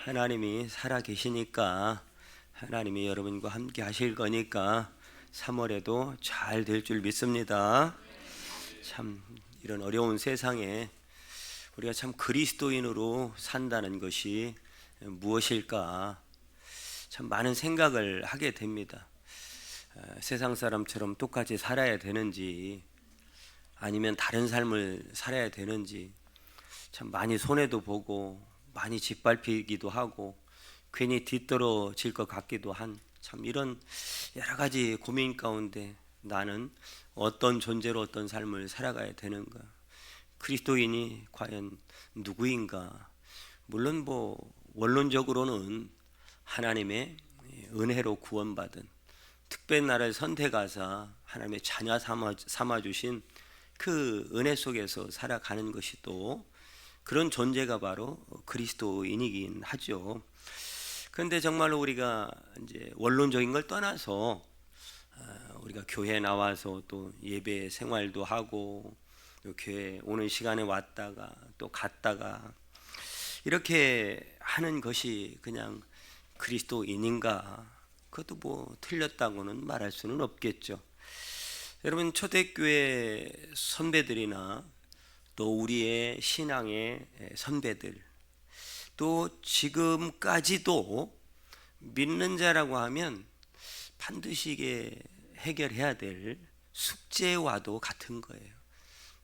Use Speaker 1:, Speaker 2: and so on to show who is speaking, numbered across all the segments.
Speaker 1: 하나님이 살아 계시니까 하나님이 여러분과 함께 하실 거니까 3월에도 잘 될 줄 믿습니다. 참 이런 어려운 세상에 우리가 참 그리스도인으로 산다는 것이 무엇일까 참 많은 생각을 하게 됩니다. 세상 사람처럼 똑같이 살아야 되는지 아니면 다른 삶을 살아야 되는지 참 많이 손해도 보고 많이 짓밟히기도 하고 괜히 뒤떨어질 것 같기도 한 참 이런 여러 가지 고민 가운데 나는 어떤 존재로 어떤 삶을 살아가야 되는가, 그리스도인이 과연 누구인가. 물론 원론적으로는 하나님의 은혜로 구원받은 특별한 나라를 선택하사 하나님의 자녀 삼아주신 그 은혜 속에서 살아가는 것이 또 그런 존재가 바로 그리스도인이긴 하죠. 그런데 정말로 우리가 이제 원론적인 걸 떠나서 우리가 교회에 나와서 또 예배 생활도 하고 교회 오는 시간에 왔다가 또 갔다가 이렇게 하는 것이 그냥 그리스도인인가? 그것도 틀렸다고는 말할 수는 없겠죠. 여러분, 초대교회 선배들이나 또 우리의 신앙의 선배들, 또 지금까지도 믿는 자라고 하면 반드시 이게 해결해야 될 숙제와도 같은 거예요.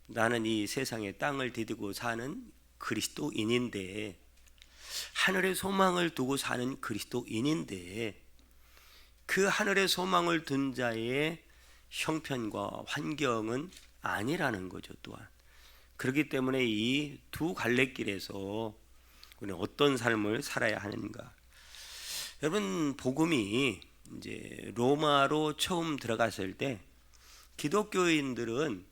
Speaker 1: 나는 이 세상에 땅을 디디고 사는 그리스도인인데, 하늘의 소망을 두고 사는 그리스도인인데, 그 하늘의 소망을 둔 자의 형편과 환경은 아니라는 거죠. 또한 그렇기 때문에 이 두 갈래길에서 우리는 어떤 삶을 살아야 하는가. 여러분, 복음이 이제 로마로 처음 들어갔을 때 기독교인들은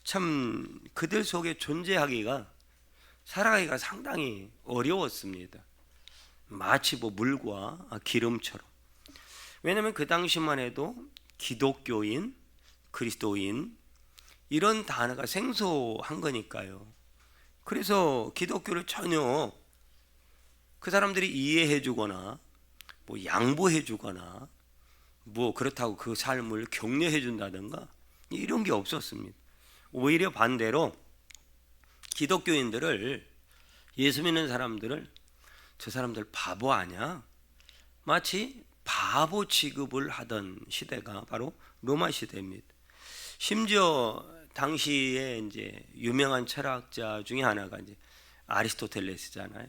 Speaker 1: 참 그들 속에 존재하기가, 살아가기가 상당히 어려웠습니다. 마치 물과 기름처럼. 왜냐하면 그 당시만 해도 기독교인, 그리스도인 이런 단어가 생소한 거니까요. 그래서 기독교를 전혀 그 사람들이 이해해 주거나 양보해 주거나 그렇다고 그 삶을 격려해 준다든가 이런 게 없었습니다. 오히려 반대로 기독교인들을, 예수 믿는 사람들을 저 사람들 바보 아냐? 마치 바보 취급을 하던 시대가 바로 로마 시대입니다. 심지어 당시에 이제 유명한 철학자 중에 하나가 이제 아리스토텔레스잖아요.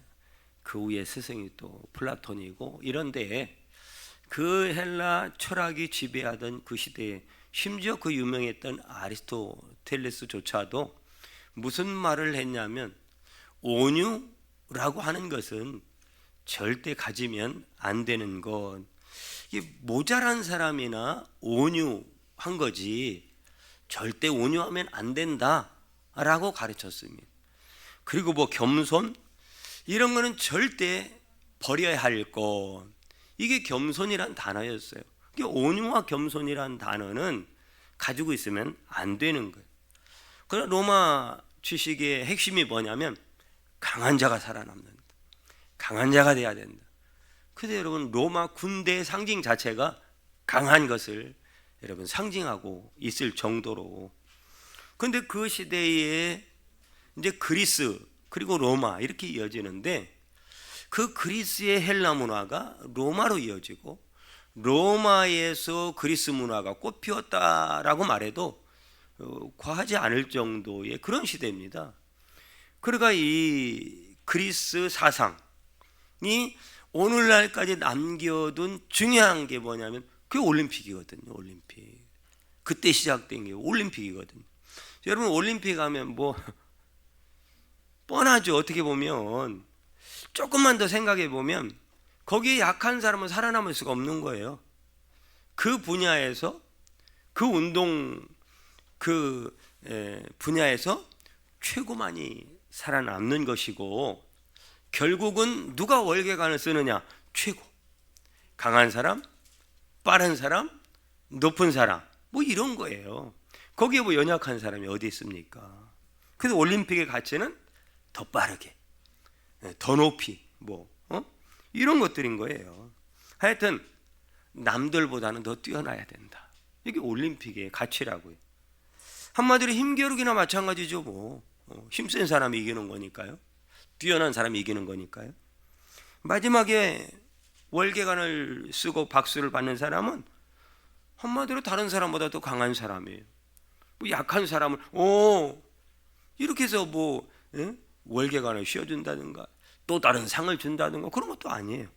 Speaker 1: 그 위에 스승이 또 플라톤이고, 이런데 그 헬라 철학이 지배하던 그 시대에 심지어 그 유명했던 아리스토텔레스조차도 무슨 말을 했냐면, 온유라고 하는 것은 절대 가지면 안 되는 것, 이게 모자란 사람이나 온유한 거지 절대 온유하면 안 된다라고 가르쳤습니다. 그리고 겸손 이런 거는 절대 버려야 할 것, 이게 겸손이란 단어였어요. 온유와 겸손이란 단어는 가지고 있으면 안 되는 거예요. 그러나 로마 지식의 핵심이 뭐냐면 강한 자가 살아남는다, 강한 자가 돼야 된다. 그래서 여러분, 로마 군대의 상징 자체가 강한 것을 여러분 상징하고 있을 정도로. 그런데 그 시대에 이제 그리스 그리고 로마 이렇게 이어지는데, 그 그리스의 헬라 문화가 로마로 이어지고 로마에서 그리스 문화가 꽃피웠다라고 말해도 과하지 않을 정도의 그런 시대입니다. 그러니까 이 그리스 사상이 오늘날까지 남겨둔 중요한 게 뭐냐면 그게 올림픽이거든요. 올림픽. 그때 시작된 게 올림픽이거든요. 여러분, 올림픽 하면 뻔하죠. 어떻게 보면 조금만 더 생각해 보면 거기에 약한 사람은 살아남을 수가 없는 거예요. 그 분야에서, 그 운동 분야에서 최고만이 살아남는 것이고, 결국은 누가 월계관을 쓰느냐? 최고. 강한 사람, 빠른 사람, 높은 사람, 이런 거예요. 거기에 연약한 사람이 어디 있습니까? 그래서 올림픽의 가치는 더 빠르게, 더 높이, 이런 것들인 거예요. 하여튼 남들보다는 더 뛰어나야 된다. 이게 올림픽의 가치라고요. 한마디로 힘겨루기나 마찬가지죠. 뭐 힘센 사람이 이기는 거니까요. 뛰어난 사람이 이기는 거니까요. 마지막에 월계관을 쓰고 박수를 받는 사람은 한마디로 다른 사람보다 더 강한 사람이에요. 뭐 약한 사람을 이렇게 해서 월계관을 씌워준다든가 또 다른 상을 준다든가 그런 것도 아니에요.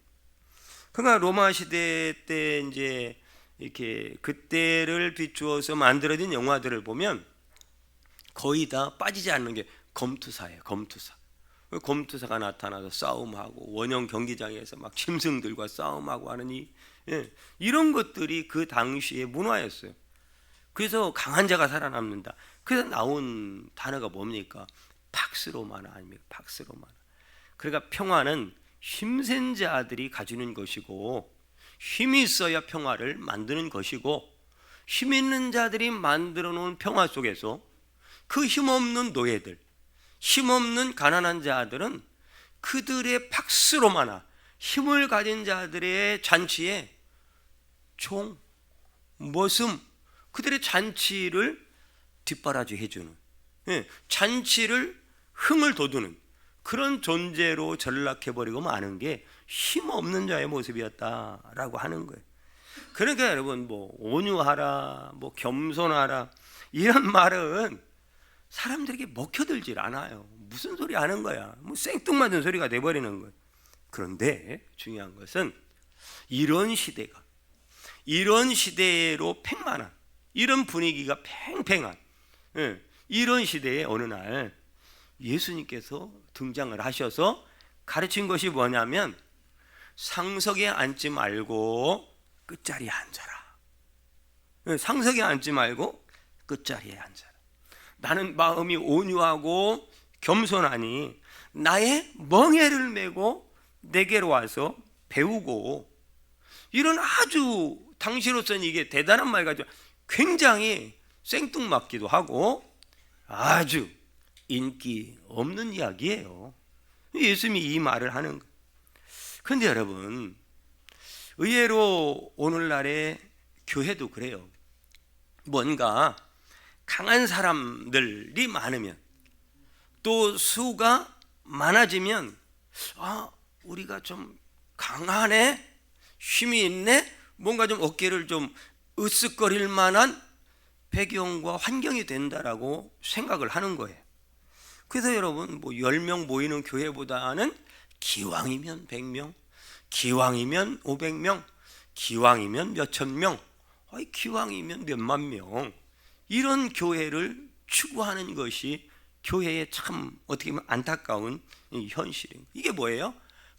Speaker 1: 그러니까 로마 시대 때 이제 이렇게 그때를 비추어서 만들어진 영화들을 보면 거의 다 빠지지 않는 게 검투사예요. 검투사가 나타나서 싸움하고 원형 경기장에서 막 짐승들과 싸움하고 하는 이런 것들이 그 당시의 문화였어요. 그래서 강한 자가 살아남는다. 그래서 나온 단어가 뭡니까? 팍스로마나 아닙니까? 팍스로마나. 그러니까 평화는 힘센 자들이 가지는 것이고 힘이 있어야 평화를 만드는 것이고 힘 있는 자들이 만들어 놓은 평화 속에서 그 힘없는 노예들, 힘없는 가난한 자들은 그들의 팍스로마나 힘을 가진 자들의 잔치에 총, 머슴, 그들의 잔치를 뒷바라지 해주는, 잔치를 흥을 돋우는 그런 존재로 전락해버리고 마는 게 힘없는 자의 모습이었다라고 하는 거예요. 그러니까 여러분 온유하라, 겸손하라 이런 말은 사람들에게 먹혀들질 않아요. 무슨 소리 하는 거야? 생뚱맞은 소리가 돼버리는 거예요. 그런데 중요한 것은 이런 시대로 팽만한 이런 분위기가 팽팽한 이런 시대에 어느 날 예수님께서 등장을 하셔서 가르친 것이 뭐냐면 상석에 앉지 말고 끝자리에 앉아라. 상석에 앉지 말고 끝자리에 앉아라. 나는 마음이 온유하고 겸손하니 나의 멍에를 메고 내게로 와서 배우고, 이런 아주 당시로서는 이게 대단한 말 가지고 굉장히 생뚱맞기도 하고 아주 인기 없는 이야기예요. 예수님이 이 말을 하는 거예요. 그런데 여러분, 의외로 오늘날의 교회도 그래요. 뭔가 강한 사람들이 많으면, 또 수가 많아지면 우리가 좀 강하네, 힘이 있네, 뭔가 좀 어깨를 좀 으쓱거릴 만한 배경과 환경이 된다라고 생각을 하는 거예요. 그래서 여러분 10명 모이는 교회보다는 기왕이면 100명, 기왕이면 500명, 기왕이면 몇천 명, 기왕이면 몇만 명, 이런 교회를 추구하는 것이 교회의 참 어떻게 보면 안타까운 현실입니다. 이게 뭐예요?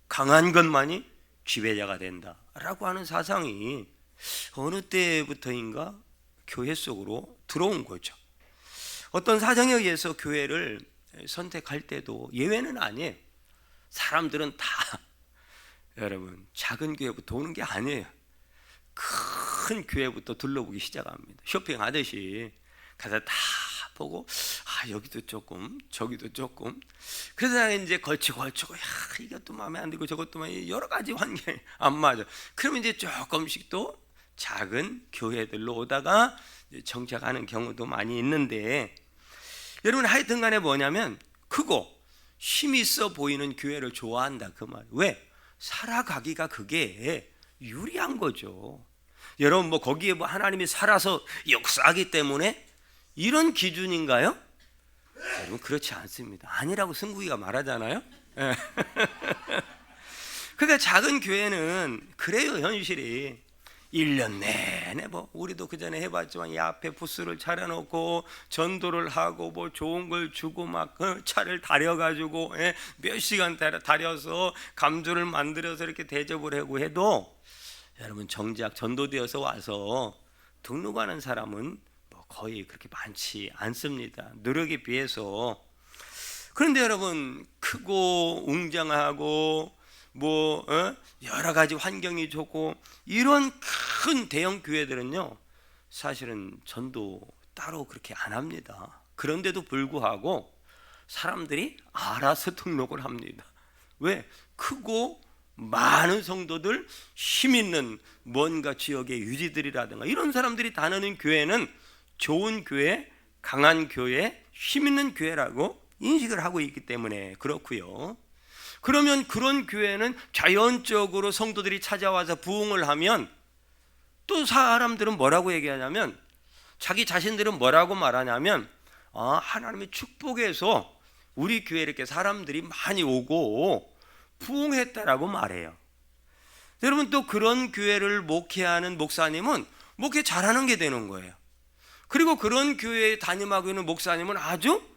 Speaker 1: 강한 것만이 지배자가 된다라고 하는 사상이 어느 때부터인가 교회 속으로 들어온 거죠. 어떤 사정에 의해서 교회를 선택할 때도 예외는 아니에요. 사람들은 다 여러분 작은 교회부터 오는 게 아니에요. 큰 교회부터 둘러보기 시작합니다. 쇼핑하듯이 가서 다 보고 여기도 조금 저기도 조금, 그래서 이제 걸치고 이것도 마음에 안 들고 저것도 여러 가지 환경이 안 맞아. 그러면 이제 조금씩 또 작은 교회들로 오다가 정착하는 경우도 많이 있는데, 여러분 하여튼 간에 뭐냐면 크고 힘이 있어 보이는 교회를 좋아한다 그 말. 왜? 살아가기가 그게 유리한 거죠. 여러분 거기에 하나님이 살아서 역사하기 때문에 이런 기준인가요? 여러분 그렇지 않습니다. 아니라고 승국이가 말하잖아요. 그러니까 작은 교회는 그래요. 현실이 1년 내내 우리도 그 전에 해봤지만 이 앞에 부스를 차려놓고 전도를 하고 좋은 걸 주고 차를 다려가지고 몇 시간 다려서 감주를 만들어서 이렇게 대접을 하고 해도 여러분 정작 전도되어서 와서 등록하는 사람은 거의 그렇게 많지 않습니다. 노력에 비해서. 그런데 여러분 크고 웅장하고 여러 가지 환경이 좋고 이런 큰 대형 교회들은요 사실은 전도 따로 그렇게 안 합니다. 그런데도 불구하고 사람들이 알아서 등록을 합니다. 왜? 크고 많은 성도들, 힘 있는 뭔가 지역의 유지들이라든가 이런 사람들이 다니는 교회는 좋은 교회, 강한 교회, 힘 있는 교회라고 인식을 하고 있기 때문에 그렇고요. 그러면 그런 교회는 자연적으로 성도들이 찾아와서 부흥을 하면 또 사람들은 뭐라고 얘기하냐면, 자기 자신들은 뭐라고 말하냐면, 하나님의 축복에서 우리 교회에 이렇게 사람들이 많이 오고 부흥했다라고 말해요. 여러분, 또 그런 교회를 목회하는 목사님은 목회 잘하는 게 되는 거예요. 그리고 그런 교회에 담임하고 있는 목사님은 아주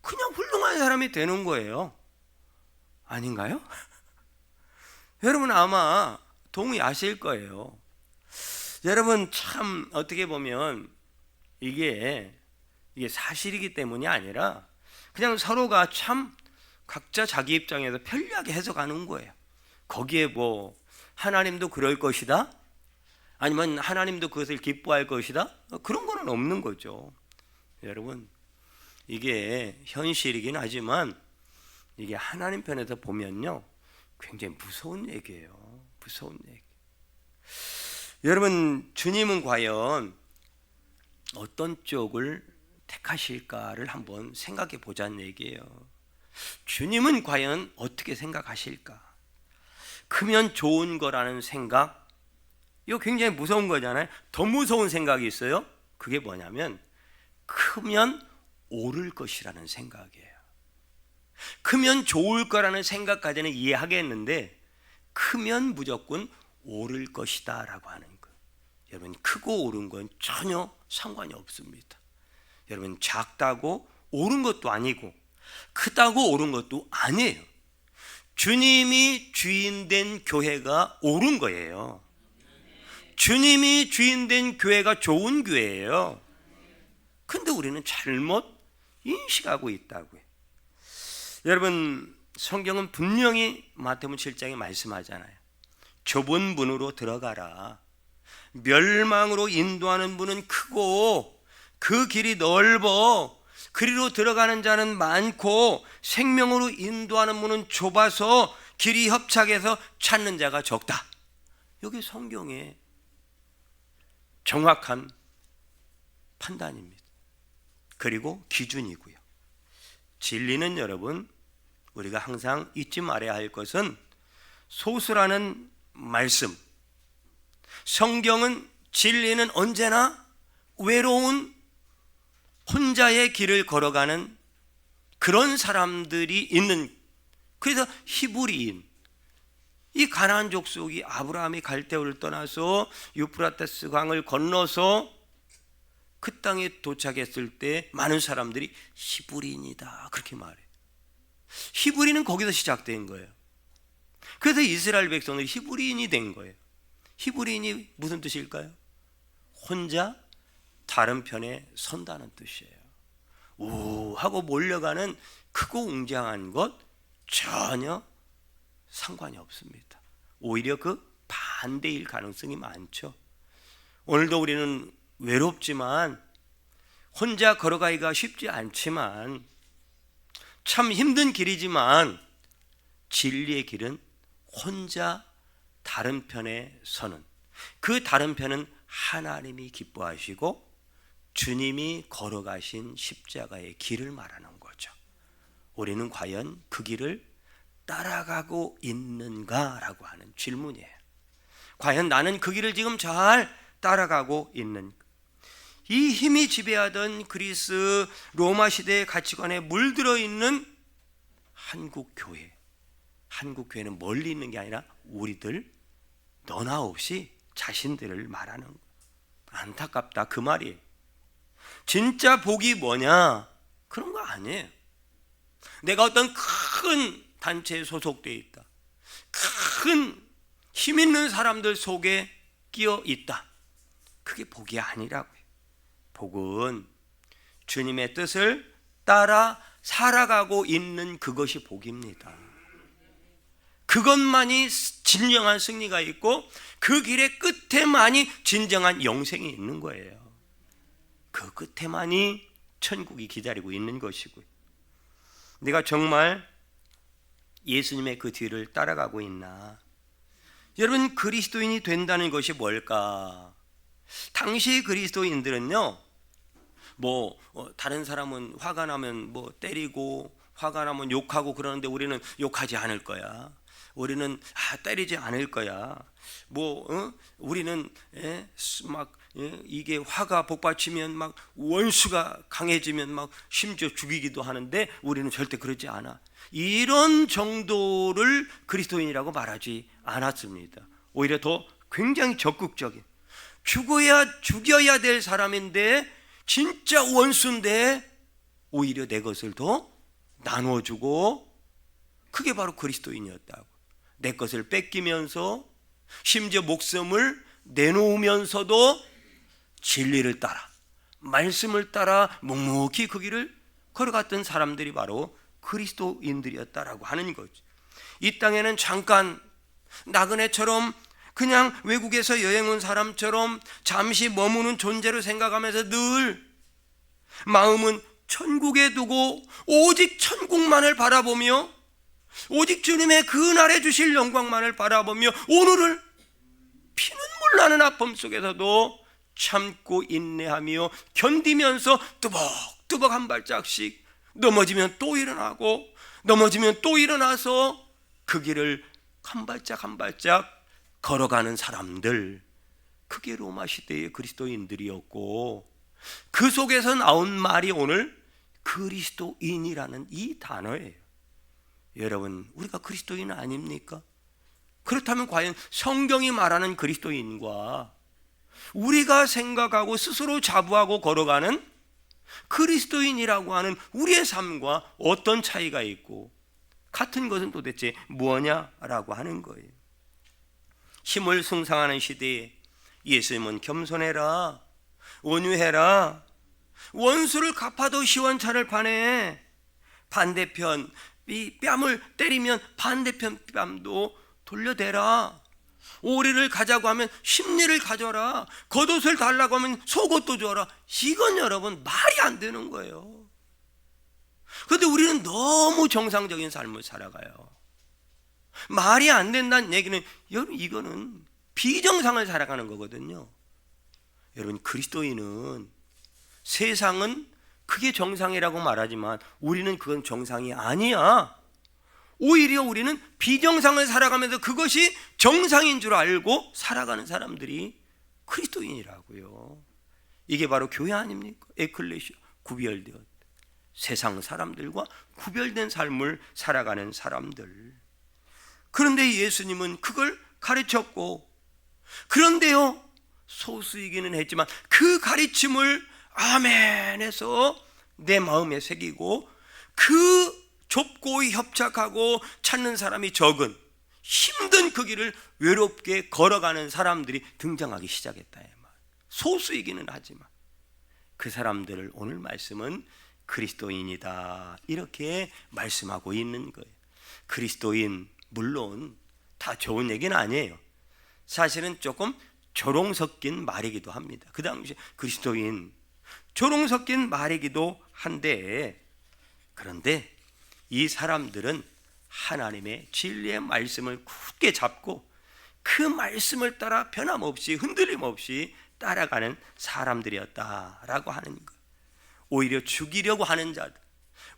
Speaker 1: 그냥 훌륭한 사람이 되는 거예요. 아닌가요? 여러분 아마 동의하실 거예요. 여러분 참 어떻게 보면 이게 사실이기 때문이 아니라 그냥 서로가 참 각자 자기 입장에서 편리하게 해석하는 거예요. 거기에 뭐 하나님도 그럴 것이다, 아니면 하나님도 그것을 기뻐할 것이다, 그런 거는 없는 거죠. 여러분, 이게 현실이긴 하지만 이게 하나님 편에서 보면요 굉장히 무서운 얘기예요. 무서운 얘기. 여러분, 주님은 과연 어떤 쪽을 택하실까를 한번 생각해 보자는 얘기예요. 주님은 과연 어떻게 생각하실까? 크면 좋은 거라는 생각, 이거 굉장히 무서운 거잖아요. 더 무서운 생각이 있어요. 그게 뭐냐면 크면 옳을 것이라는 생각이에요. 크면 좋을 거라는 생각까지는 이해하겠는데 크면 무조건 옳을 것이다 라고 하는 거. 여러분, 크고 옳은 건 전혀 상관이 없습니다. 여러분, 작다고 옳은 것도 아니고 크다고 옳은 것도 아니에요. 주님이 주인된 교회가 옳은 거예요. 주님이 주인된 교회가 좋은 교회예요. 근데 우리는 잘못 인식하고 있다고요. 여러분, 성경은 분명히 마태복음 7장에 말씀하잖아요. 좁은 문으로 들어가라. 멸망으로 인도하는 문은 크고 그 길이 넓어 그리로 들어가는 자는 많고 생명으로 인도하는 문은 좁아서 길이 협착해서 찾는 자가 적다. 이게 성경의 정확한 판단입니다. 그리고 기준이고요. 진리는 여러분, 우리가 항상 잊지 말아야 할 것은 소수라는 말씀, 성경은 진리는 언제나 외로운 혼자의 길을 걸어가는 그런 사람들이 있는, 그래서 히브리인, 이 가나안 족속이 아브라함이 갈대아를 떠나서 유프라테스 강을 건너서 그 땅에 도착했을 때 많은 사람들이 히브리인이다 그렇게 말해요. 히브리는 거기서 시작된 거예요. 그래서 이스라엘 백성들이 히브리인이 된 거예요. 히브리인이 무슨 뜻일까요? 혼자 다른 편에 선다는 뜻이에요. 우 하고 몰려가는 크고 웅장한 것 전혀 상관이 없습니다. 오히려 그 반대일 가능성이 많죠. 오늘도 우리는 외롭지만 혼자 걸어가기가 쉽지 않지만 참 힘든 길이지만 진리의 길은 혼자 다른 편에 서는, 그 다른 편은 하나님이 기뻐하시고 주님이 걸어가신 십자가의 길을 말하는 거죠. 우리는 과연 그 길을 따라가고 있는가라고 하는 질문이에요. 과연 나는 그 길을 지금 잘 따라가고 있는가? 이 힘이 지배하던 그리스 로마 시대의 가치관에 물들어 있는 한국 교회, 한국 교회는 멀리 있는 게 아니라 우리들 너나 없이 자신들을 말하는 거. 안타깝다 그 말이에요. 진짜 복이 뭐냐? 그런 거 아니에요. 내가 어떤 큰 단체에 소속되어 있다, 큰 힘 있는 사람들 속에 끼어 있다, 그게 복이 아니라고요. 복은 주님의 뜻을 따라 살아가고 있는 그것이 복입니다. 그것만이 진정한 승리가 있고 그 길의 끝에만이 진정한 영생이 있는 거예요. 그 끝에만이 천국이 기다리고 있는 것이고요. 내가 정말 예수님의 그 뒤를 따라가고 있나? 여러분, 그리스도인이 된다는 것이 뭘까? 당시 그리스도인들은요, 다른 사람은 화가 나면 때리고 화가 나면 욕하고 그러는데 우리는 욕하지 않을 거야. 우리는 때리지 않을 거야. 우리는 이게 화가 복받치면 막 원수가 강해지면 막 심지어 죽이기도 하는데 우리는 절대 그러지 않아. 이런 정도를 그리스도인이라고 말하지 않았습니다. 오히려 더 굉장히 적극적인, 죽여야 될 사람인데 진짜 원수인데 오히려 내 것을 더 나눠주고, 그게 바로 그리스도인이었다고. 내 것을 뺏기면서 심지어 목숨을 내놓으면서도 진리를 따라, 말씀을 따라 묵묵히 그 길을 걸어갔던 사람들이 바로 그리스도인들이었다라고 하는 거죠. 이 땅에는 잠깐 나그네처럼 그냥 외국에서 여행 온 사람처럼 잠시 머무는 존재로 생각하면서 늘 마음은 천국에 두고 오직 천국만을 바라보며 오직 주님의 그날에 주실 영광만을 바라보며 오늘을 피눈물 나는 아픔 속에서도 참고 인내하며 견디면서 뚜벅뚜벅 한 발짝씩 넘어지면 또 일어나고 넘어지면 또 일어나서 그 길을 한 발짝 한 발짝 걸어가는 사람들, 그게 로마 시대의 그리스도인들이었고, 그 속에서 나온 말이 오늘 그리스도인이라는 이 단어예요. 여러분, 우리가 그리스도인 아닙니까? 그렇다면 과연 성경이 말하는 그리스도인과 우리가 생각하고 스스로 자부하고 걸어가는 그리스도인이라고 하는 우리의 삶과 어떤 차이가 있고 같은 것은 도대체 뭐냐라고 하는 거예요. 힘을 숭상하는 시대에 예수님은 겸손해라, 온유해라, 원수를 갚아도 시원찮을 판에 반대편 이 뺨을 때리면 반대편 뺨도 돌려대라, 오리를 가자고 하면 십리를 가져라, 겉옷을 달라고 하면 속옷도 줘라. 이건 여러분 말이 안 되는 거예요. 그런데 우리는 너무 정상적인 삶을 살아가요. 말이 안 된다는 얘기는 여러분 이거는 비정상을 살아가는 거거든요. 여러분, 그리스도인은 세상은 그게 정상이라고 말하지만 우리는 그건 정상이 아니야. 오히려 우리는 비정상을 살아가면서 그것이 정상인 줄 알고 살아가는 사람들이 그리스도인이라고요. 이게 바로 교회 아닙니까? 에클레시아, 구별되었, 세상 사람들과 구별된 삶을 살아가는 사람들. 그런데 예수님은 그걸 가르쳤고, 그런데요 소수이기는 했지만 그 가르침을 아멘해서 내 마음에 새기고 그 좁고 협착하고 찾는 사람이 적은 힘든 그 길을 외롭게 걸어가는 사람들이 등장하기 시작했다. 소수이기는 하지만 그 사람들을 오늘 말씀은 그리스도인이다 이렇게 말씀하고 있는 거예요. 그리스도인, 물론 다 좋은 얘기는 아니에요. 사실은 조금 조롱 섞인 말이기도 합니다. 그 당시 그리스도인 조롱 섞인 말이기도 한데, 그런데 이 사람들은 하나님의 진리의 말씀을 굳게 잡고 그 말씀을 따라 변함없이 흔들림 없이 따라가는 사람들이었다라고 하는 것. 오히려 죽이려고 하는 자들,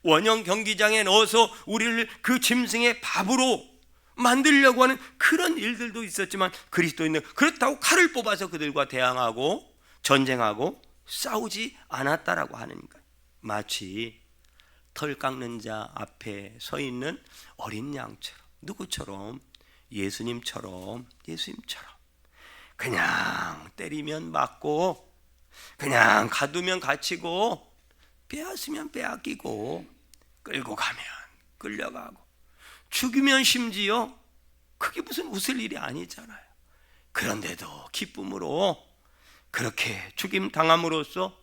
Speaker 1: 원형 경기장에 넣어서 우리를 그 짐승의 밥으로 만들려고 하는 그런 일들도 있었지만 그리스도인은 그렇다고 칼을 뽑아서 그들과 대항하고 전쟁하고 싸우지 않았다라고 하는 것. 마치 털 깎는 자 앞에 서 있는 어린 양처럼, 누구처럼? 예수님처럼 그냥 때리면 맞고, 그냥 가두면 갇히고, 빼앗으면 빼앗기고, 끌고 가면 끌려가고, 죽이면 심지어 그게 무슨 웃을 일이 아니잖아요. 그런데도 기쁨으로 그렇게 죽임 당함으로써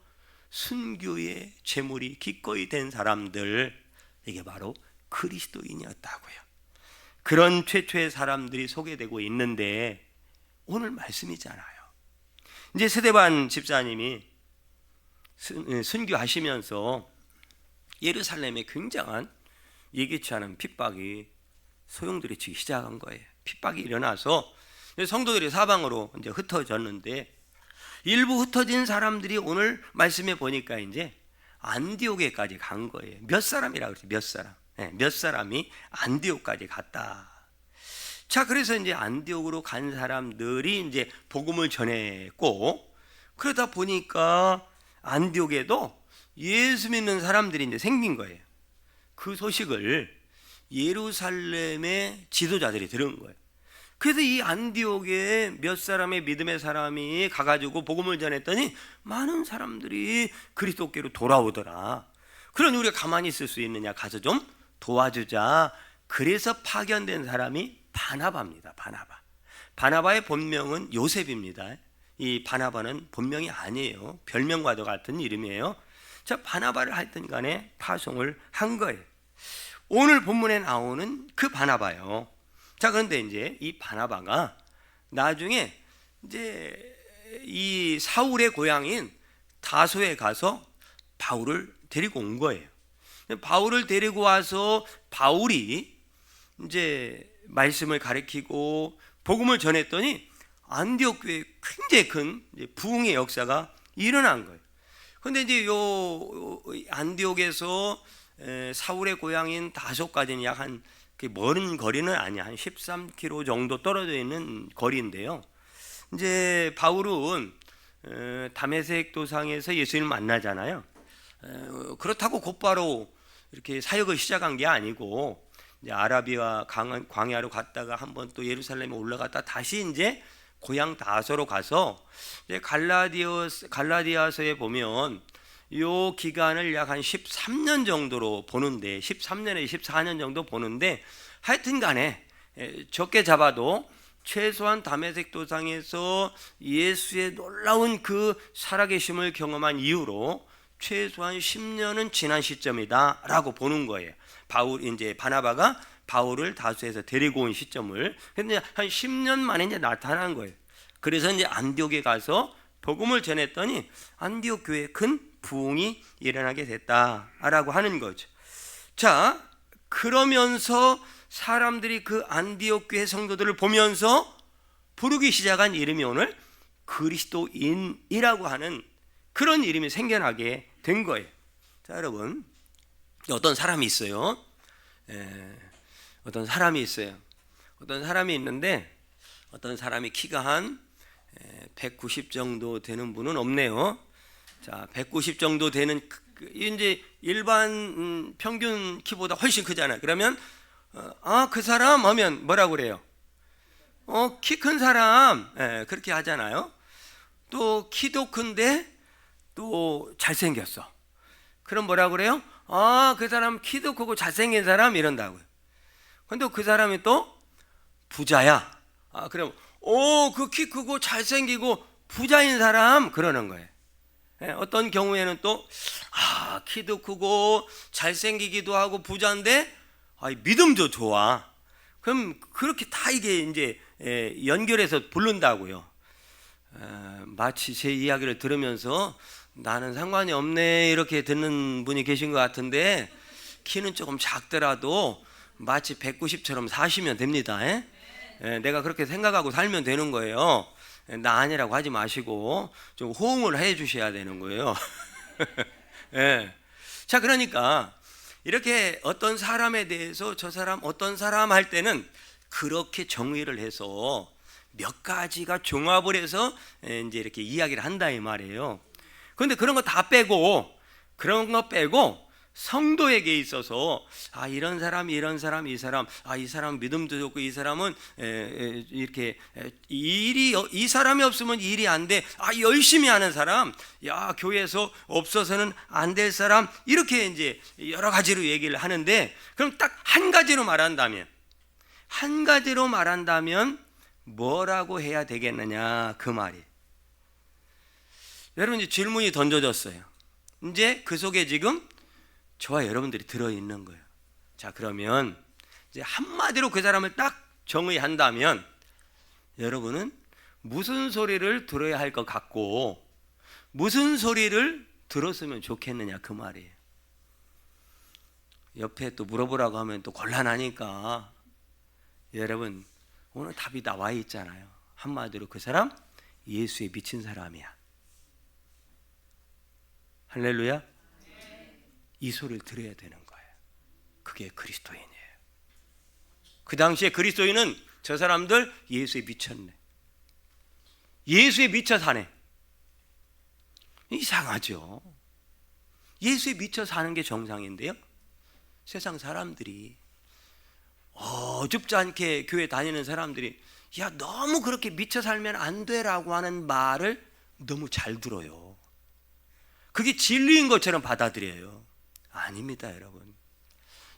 Speaker 1: 순교의 제물이 기꺼이 된 사람들, 이게 바로 그리스도인이었다고요. 그런 최초의 사람들이 소개되고 있는데 오늘 말씀이잖아요. 이제 스데반 집사님이 순교하시면서 예루살렘에 굉장한 예기치 않은 핍박이 소용돌이치기 시작한 거예요. 핍박이 일어나서 성도들이 사방으로 이제 흩어졌는데, 일부 흩어진 사람들이 오늘 말씀에 보니까 이제 안디옥에까지 간 거예요. 몇 사람이라고 그러죠? 몇 사람. 몇 사람이 안디옥까지 갔다. 자, 그래서 이제 안디옥으로 간 사람들이 이제 복음을 전했고, 그러다 보니까 안디옥에도 예수 믿는 사람들이 이제 생긴 거예요. 그 소식을 예루살렘의 지도자들이 들은 거예요. 그래서 이 안디옥에 몇 사람의 믿음의 사람이 가가지고 복음을 전했더니 많은 사람들이 그리스도께로 돌아오더라. 그러니 우리가 가만히 있을 수 있느냐, 가서 좀 도와주자. 그래서 파견된 사람이 바나바입니다. 바나바의 본명은 요셉입니다. 이 바나바는 본명이 아니에요. 별명과도 같은 이름이에요. 자, 바나바를 하여튼 간에 파송을 한 거예요. 오늘 본문에 나오는 그 바나바요. 자, 그런데 이제 이 바나바가 나중에 이제 이 사울의 고향인 다소에 가서 바울을 데리고 온 거예요. 바울을 데리고 와서 바울이 이제 말씀을 가르치고 복음을 전했더니 안디옥 교회에 굉장히 큰 부흥의 역사가 일어난 거예요. 그런데 이제 요 안디옥에서 사울의 고향인 다소까지는 약 한 먼 거리는 아니야. 한 13km 정도 떨어져 있는 거리인데요. 이제 바울은 다메섹 도상에서 예수님을 만나잖아요. 그렇다고 곧바로 이렇게 사역을 시작한 게 아니고, 이제 아라비아 광야로 갔다가 한번 또 예루살렘에 올라갔다 다시 이제 고향 다소로 가서, 이제 갈라디아서에 보면 요 기간을 약 한 13년 정도로 보는데, 13년에서 14년 정도 보는데, 하여튼 간에 적게 잡아도 최소한 다메섹 도상에서 예수의 놀라운 그 살아계심을 경험한 이후로 최소한 10년은 지난 시점이다 라고 보는 거예요. 이제 바나바가 바울을 다소에서 데리고 온 시점을. 근데 한 10년 만에 이제 나타난 거예요. 그래서 이제 안디옥에 가서 복음을 전했더니 안디옥 교회에 큰 부흥이 일어나게 됐다라고 하는 거죠. 자, 그러면서 사람들이 그 안디옥 교회 성도들을 보면서 부르기 시작한 이름이 오늘 그리스도인이라고 하는 그런 이름이 생겨나게 된 거예요. 자, 여러분, 어떤 사람이 있어요. 어떤 사람이 있는데, 어떤 사람이 키가 한 190 정도 되는 분은 없네요. 자, 190 정도 되는, 이제 일반 평균 키보다 훨씬 크잖아요. 그러면 그 사람 하면 뭐라고 그래요? 키 큰 사람, 그렇게 하잖아요. 또 키도 큰데 또 잘생겼어. 그럼 뭐라고 그래요? 그 사람 키도 크고 잘생긴 사람 이런다고요. 근데 그 사람이 또 부자야. 그럼 그 키 크고 잘생기고 부자인 사람 그러는 거예요. 어떤 경우에는 또 키도 크고 잘생기기도 하고 부자인데 믿음도 좋아. 그럼 그렇게 다 이게 이제 연결해서 부른다고요. 마치 제 이야기를 들으면서 나는 상관이 없네 이렇게 듣는 분이 계신 것 같은데, 키는 조금 작더라도 마치 190처럼 사시면 됩니다. 내가 그렇게 생각하고 살면 되는 거예요. 나 아니라고 하지 마시고 좀 호응을 해 주셔야 되는 거예요. 자, 그러니까 이렇게 어떤 사람에 대해서 저 사람 어떤 사람 할 때는 그렇게 정의를 해서 몇 가지가 종합을 해서 이제 이렇게 이야기를 한다 이 말이에요. 그런데 그런 거 다 빼고, 성도에게 있어서 이런 사람, 이 사람 믿음도 좋고, 이 사람은 이렇게 이 사람이 없으면 일이 안 돼. 열심히 하는 사람, 교회에서 없어서는 안 될 사람, 이렇게 이제 여러 가지로 얘기를 하는데, 그럼 딱 한 가지로 말한다면 뭐라고 해야 되겠느냐 그 말이. 여러분, 이제 질문이 던져졌어요. 이제 그 속에 지금 저와 여러분들이 들어있는 거예요. 자, 그러면 이제 한마디로 그 사람을 딱 정의한다면 여러분은 무슨 소리를 들어야 할 것 같고 무슨 소리를 들었으면 좋겠느냐 그 말이에요. 옆에 또 물어보라고 하면 또 곤란하니까 여러분 오늘 답이 나와 있잖아요. 한마디로 그 사람 예수에 미친 사람이야. 할렐루야. 이 소리를 들어야 되는 거예요. 그게 그리스도인이에요. 그 당시에 그리스도인은 저 사람들 예수에 미쳤네. 예수에 미쳐 사네. 이상하죠. 예수에 미쳐 사는 게 정상인데요, 세상 사람들이 어줍지 않게 교회 다니는 사람들이 야 너무 그렇게 미쳐 살면 안 돼라고 하는 말을 너무 잘 들어요. 그게 진리인 것처럼 받아들여요. 아닙니다, 여러분.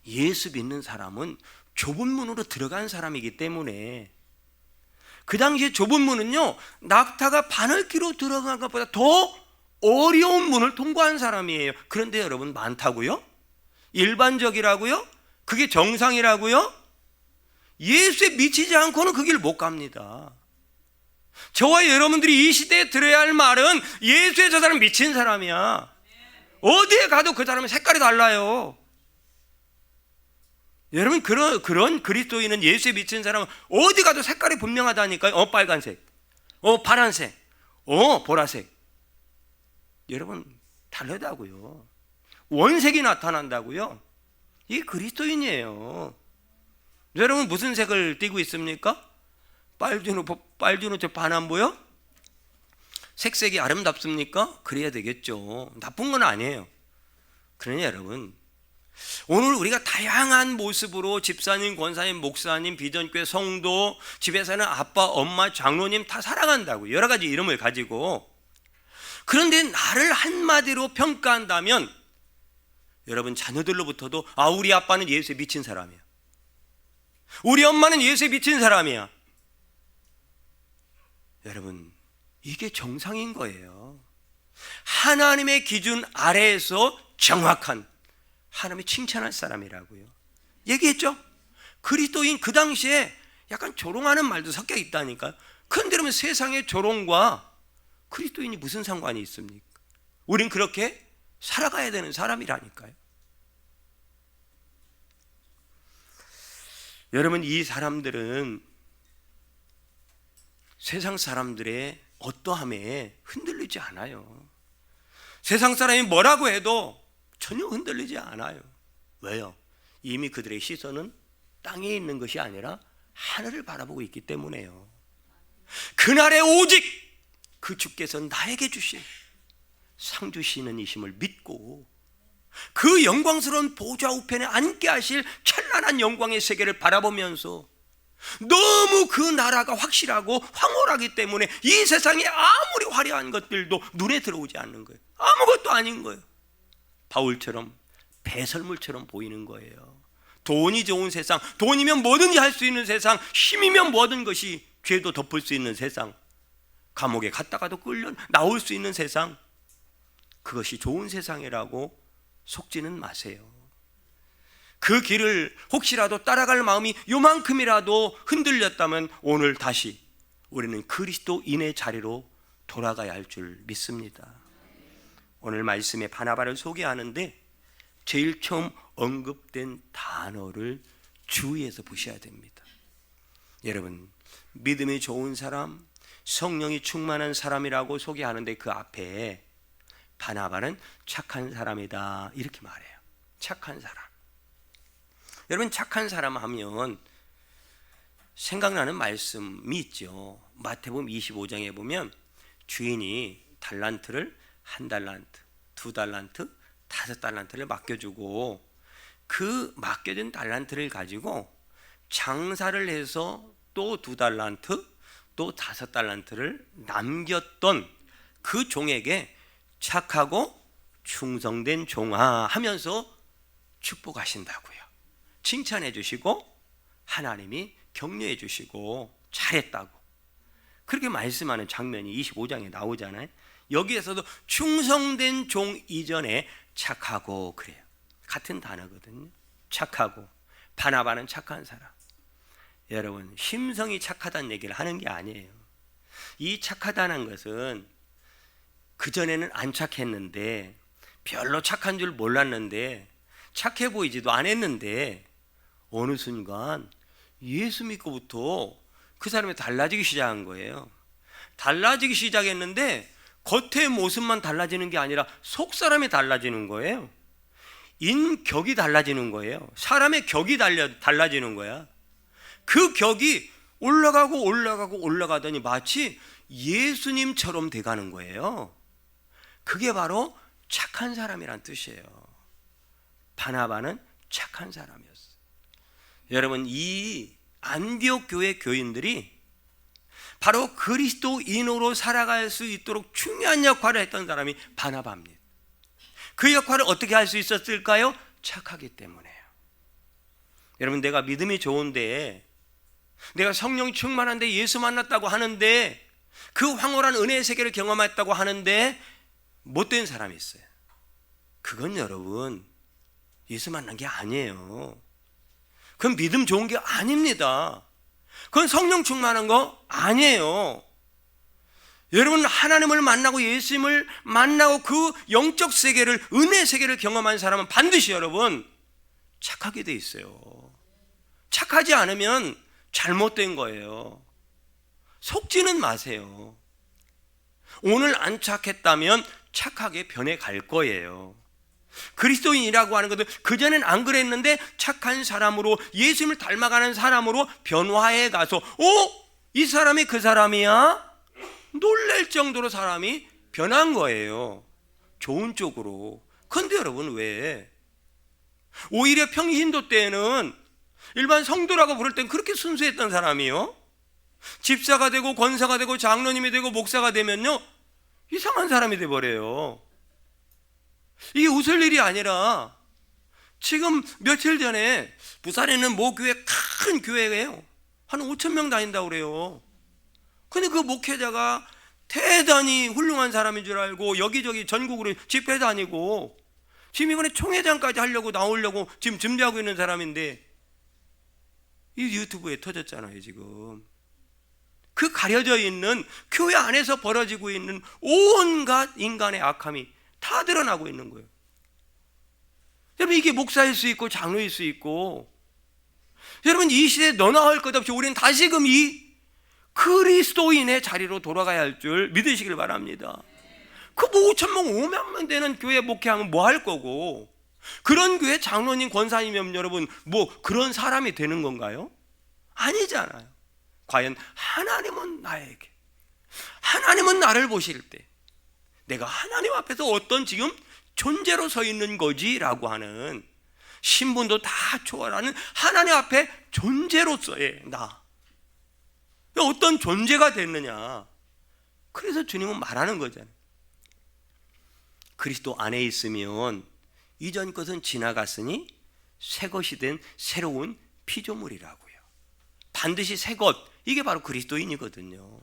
Speaker 1: 예수 믿는 사람은 좁은 문으로 들어간 사람이기 때문에, 그 당시에 좁은 문은요, 낙타가 바늘귀로 들어간 것보다 더 어려운 문을 통과한 사람이에요. 그런데 여러분 많다고요? 일반적이라고요? 그게 정상이라고요? 예수에 미치지 않고는 그 길 못 갑니다. 저와 여러분들이 이 시대에 들어야 할 말은 예수에 저 사람 미친 사람이야. 어디에 가도 그 사람은 색깔이 달라요. 여러분, 그런 그리스도인은, 예수에 미친 사람은 어디 가도 색깔이 분명하다니까요. 빨간색, 파란색, 보라색. 여러분, 다르다고요. 원색이 나타난다고요. 이게 그리스도인이에요. 여러분 무슨 색을 띠고 있습니까? 빨주노 저 반안 보여? 색색이 아름답습니까? 그래야 되겠죠. 나쁜 건 아니에요. 그러니 여러분, 오늘 우리가 다양한 모습으로 집사님, 권사님, 목사님, 비전교회 성도, 집에서는 아빠, 엄마, 장로님 다 살아간다고요. 여러 가지 이름을 가지고. 그런데 나를 한마디로 평가한다면, 여러분 자녀들로부터도 우리 아빠는 예수에 미친 사람이야, 우리 엄마는 예수에 미친 사람이야. 여러분, 이게 정상인 거예요. 하나님의 기준 아래에서 정확한, 하나님이 칭찬할 사람이라고요. 얘기했죠? 그리스도인, 그 당시에 약간 조롱하는 말도 섞여 있다니까요. 그런데 그러면 세상의 조롱과 그리스도인이 무슨 상관이 있습니까? 우린 그렇게 살아가야 되는 사람이라니까요. 여러분, 이 사람들은 세상 사람들의 어떠함에 흔들리지 않아요. 세상 사람이 뭐라고 해도 전혀 흔들리지 않아요. 왜요? 이미 그들의 시선은 땅에 있는 것이 아니라 하늘을 바라보고 있기 때문에요. 그날에 오직 그 주께서 나에게 주신 상 주시는 이심을 믿고 그 영광스러운 보좌 우편에 앉게 하실 찬란한 영광의 세계를 바라보면서 너무 그 나라가 확실하고 황홀하기 때문에 이 세상에 아무리 화려한 것들도 눈에 들어오지 않는 거예요. 아무것도 아닌 거예요. 바울처럼 배설물처럼 보이는 거예요. 돈이 좋은 세상, 돈이면 뭐든지 할 수 있는 세상, 힘이면 모든 것이 죄도 덮을 수 있는 세상, 감옥에 갔다가도 끌려 나올 수 있는 세상, 그것이 좋은 세상이라고 속지는 마세요. 그 길을 혹시라도 따라갈 마음이 요만큼이라도 흔들렸다면 오늘 다시 우리는 그리스도인의 자리로 돌아가야 할 줄 믿습니다. 오늘 말씀에 바나바를 소개하는데 제일 처음 언급된 단어를 주의해서 보셔야 됩니다. 여러분, 믿음이 좋은 사람, 성령이 충만한 사람이라고 소개하는데 그 앞에 바나바는 착한 사람이다 이렇게 말해요. 착한 사람. 여러분, 착한 사람 하면 생각나는 말씀이 있죠. 마태복음 25장에 보면 주인이 달란트를 1달란트, 2달란트, 5달란트를 맡겨주고 그 맡겨진 달란트를 가지고 장사를 해서 또 2달란트, 또 5달란트를 남겼던 그 종에게 착하고 충성된 종아 하면서 축복하신다고요. 칭찬해 주시고 하나님이 격려해 주시고 잘했다고 그렇게 말씀하는 장면이 25장에 나오잖아요. 여기에서도 충성된 종 이전에 착하고 그래요. 같은 단어거든요. 착하고. 바나바는 착한 사람. 여러분, 심성이 착하다는 얘기를 하는 게 아니에요. 이 착하다는 것은 그전에는 안 착했는데, 별로 착한 줄 몰랐는데, 착해 보이지도 않았는데 어느 순간 예수 믿고부터 그 사람이 달라지기 시작한 거예요. 달라지기 시작했는데 겉의 모습만 달라지는 게 아니라 속 사람이 달라지는 거예요. 인격이 달라지는 거예요. 사람의 격이 달라지는 거야. 그 격이 올라가고 올라가고 올라가더니 마치 예수님처럼 돼가는 거예요. 그게 바로 착한 사람이란 뜻이에요. 바나바는 착한 사람이었어요. 여러분, 이 안디옥 교회 교인들이 바로 그리스도인으로 살아갈 수 있도록 중요한 역할을 했던 사람이 바나바입니다. 그 역할을 어떻게 할 수 있었을까요? 착하기 때문에요. 여러분, 내가 믿음이 좋은데, 내가 성령 충만한데 예수 만났다고 하는데, 그 황홀한 은혜의 세계를 경험했다고 하는데 못된 사람이 있어요. 그건 여러분 예수 만난 게 아니에요. 그건 믿음 좋은 게 아닙니다. 그건 성령 충만한 거 아니에요. 여러분, 하나님을 만나고 예수님을 만나고 그 영적 세계를, 은혜 세계를 경험한 사람은 반드시 여러분 착하게 돼 있어요. 착하지 않으면 잘못된 거예요. 속지는 마세요. 오늘 안 착했다면 착하게 변해갈 거예요. 그리스도인이라고 하는 것은 그전엔 안 그랬는데 착한 사람으로, 예수님을 닮아가는 사람으로 변화해 가서 이 사람이 그 사람이야? 놀랄 정도로 사람이 변한 거예요. 좋은 쪽으로. 그런데 여러분, 왜? 오히려 평신도 때는 일반 성도라고 부를 땐 그렇게 순수했던 사람이요, 집사가 되고 권사가 되고 장로님이 되고 목사가 되면요 이상한 사람이 돼버려요. 이게 웃을 일이 아니라 지금 며칠 전에 부산에 있는 모 교회, 큰 교회예요. 한 5,000명 다닌다고 그래요. 근데 그 목회자가 대단히 훌륭한 사람인 줄 알고 여기저기 전국으로 집회 다니고 지금 이번에 총회장까지 하려고 나오려고 지금 준비하고 있는 사람인데 이 유튜브에 터졌잖아요. 지금 그 가려져 있는 교회 안에서 벌어지고 있는 온갖 인간의 악함이 다 드러나고 있는 거예요. 여러분, 이게 목사일 수 있고 장로일 수 있고, 여러분, 이 시대에 너나 할 것 없이 우리는 다시금 이 그리스도인의 자리로 돌아가야 할 줄 믿으시길 바랍니다. 그 뭐 5,000명 5만명 되는 교회 목회하면 뭐 할 거고, 그런 교회 장로님 권사님이면 여러분 뭐 그런 사람이 되는 건가요? 아니잖아요. 과연 하나님은 하나님은 나를 보실 때 내가 하나님 앞에서 어떤 지금 존재로 서 있는 거지 라고 하는, 신분도 다 초월하는 하나님 앞에 존재로서의 나, 어떤 존재가 됐느냐. 그래서 주님은 말하는 거잖아요. 그리스도 안에 있으면 이전 것은 지나갔으니 새 것이 된 새로운 피조물이라고요. 반드시 새 것, 이게 바로 그리스도인이거든요.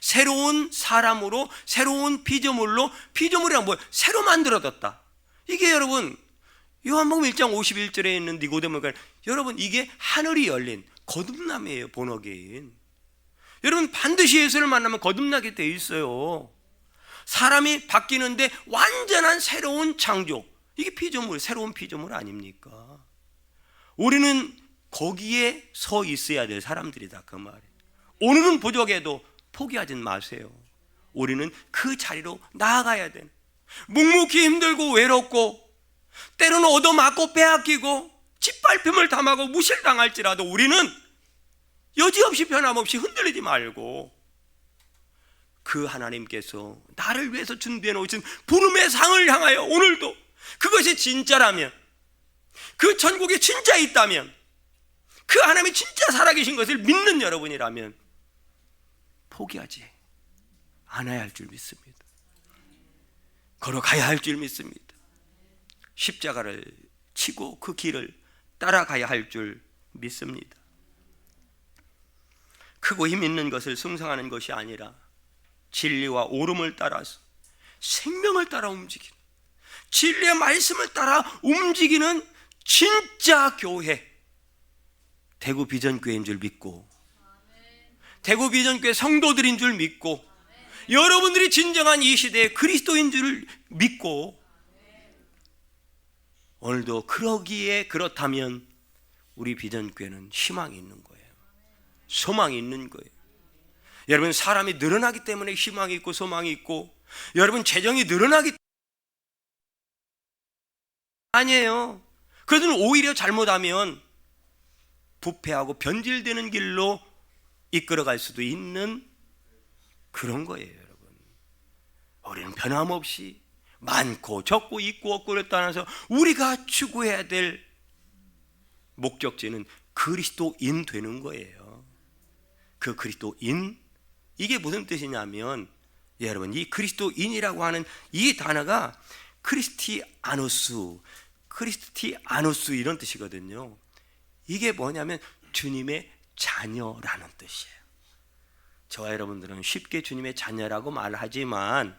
Speaker 1: 새로운 사람으로, 새로운 피조물로, 피조물이란 뭐예요? 새로 만들어졌다. 이게 여러분 요한복음 1장 51절에 있는 니고데모가, 여러분 이게 하늘이 열린 거듭남이에요. 본어게인. 여러분 반드시 예수를 만나면 거듭나게 돼 있어요. 사람이 바뀌는데 완전한 새로운 창조, 이게 피조물, 새로운 피조물 아닙니까? 우리는 거기에 서 있어야 될 사람들이다, 그 말이에요. 오늘은 부족해도 포기하진 마세요. 우리는 그 자리로 나아가야 돼. 묵묵히 힘들고 외롭고 때로는 얻어맞고 빼앗기고 짓밟힘을 당하고 무실당할지라도 우리는 여지없이 변함없이 흔들리지 말고, 그 하나님께서 나를 위해서 준비해 놓으신 부름의 상을 향하여 오늘도, 그것이 진짜라면, 그 천국에 진짜 있다면, 그 하나님이 진짜 살아계신 것을 믿는 여러분이라면 포기하지 않아야 할 줄 믿습니다. 걸어가야 할 줄 믿습니다. 십자가를 치고 그 길을 따라가야 할 줄 믿습니다. 크고 힘 있는 것을 숭상하는 것이 아니라 진리와 옳음을 따라서 생명을 따라 움직이는, 진리의 말씀을 따라 움직이는 진짜 교회, 대구 비전교회인 줄 믿고, 대구 비전교회 성도들인 줄 믿고, 여러분들이 진정한 이 시대의 그리스도인 줄 믿고, 오늘도 그러기에, 그렇다면 우리 비전교회는 희망이 있는 거예요. 소망이 있는 거예요. 여러분, 사람이 늘어나기 때문에 희망이 있고 소망이 있고, 여러분 재정이 늘어나기 아니에요. 그들은 오히려 잘못하면 부패하고 변질되는 길로 이끌어갈 수도 있는 그런 거예요. 여러분, 우리는 변함없이 많고 적고 있고 없고를 떠나서 우리가 추구해야 될 목적지는 그리스도인 되는 거예요. 그 그리스도인, 이게 무슨 뜻이냐면, 여러분, 이 그리스도인이라고 하는 이 단어가 크리스티아노스 이런 뜻이거든요. 이게 뭐냐면 주님의 자녀라는 뜻이에요. 저와 여러분들은 쉽게 주님의 자녀라고 말하지만,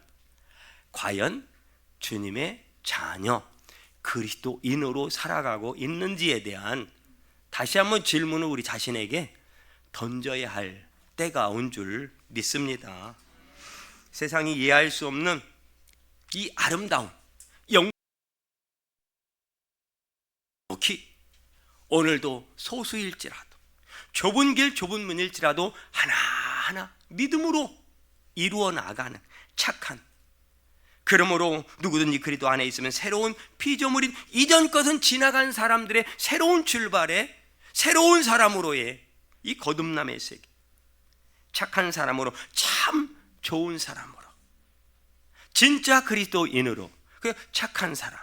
Speaker 1: 과연 주님의 자녀, 그리스도인으로 살아가고 있는지에 대한 다시 한번 질문을 우리 자신에게 던져야 할 때가 온 줄 믿습니다. 세상이 이해할 수 없는 이 아름다움, 영원히 오늘도 소수일지라도, 좁은 길 좁은 문일지라도 하나하나 믿음으로 이루어 나가는 착한, 그러므로 누구든지 그리스도 안에 있으면 새로운 피조물인, 이전 것은 지나간 사람들의 새로운 출발에 새로운 사람으로의 이 거듭남의 세계, 착한 사람으로, 참 좋은 사람으로, 진짜 그리스도인으로, 그 착한 사람,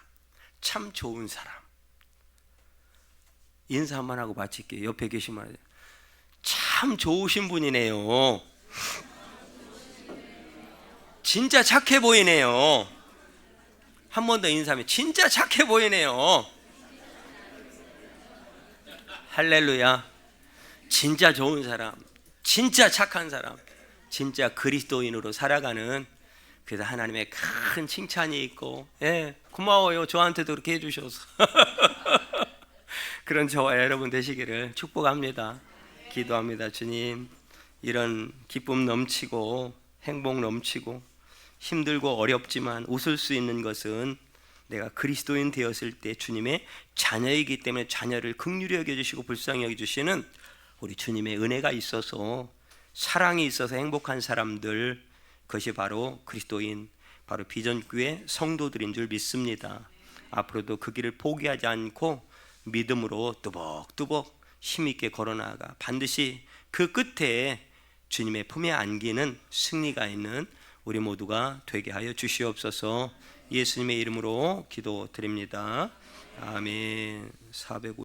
Speaker 1: 참 좋은 사람. 인사 한번 하고 마칠게요. 옆에 계신 분, 참 좋으신 분이네요. 진짜 착해 보이네요. 한 번 더 인사하면 진짜 착해 보이네요. 할렐루야. 진짜 좋은 사람, 진짜 착한 사람, 진짜 그리스도인으로 살아가는, 그래서 하나님의 큰 칭찬이 있고, 고마워요. 저한테도 그렇게 해주셔서. 그런 저와 여러분 되시기를 축복합니다. 기도합니다. 주님, 이런 기쁨 넘치고 행복 넘치고 힘들고 어렵지만 웃을 수 있는 것은 내가 그리스도인 되었을 때 주님의 자녀이기 때문에 자녀를 긍휼히 여겨주시고 불쌍히 여겨주시는 우리 주님의 은혜가 있어서, 사랑이 있어서 행복한 사람들, 그것이 바로 그리스도인, 바로 비전교회 성도들인 줄 믿습니다. 앞으로도 그 길을 포기하지 않고 믿음으로 뚜벅뚜벅 힘있게 걸어나가 반드시 그 끝에 주님의 품에 안기는 승리가 있는 우리 모두가 되게 하여 주시옵소서. 예수님의 이름으로 기도드립니다. 아멘. 450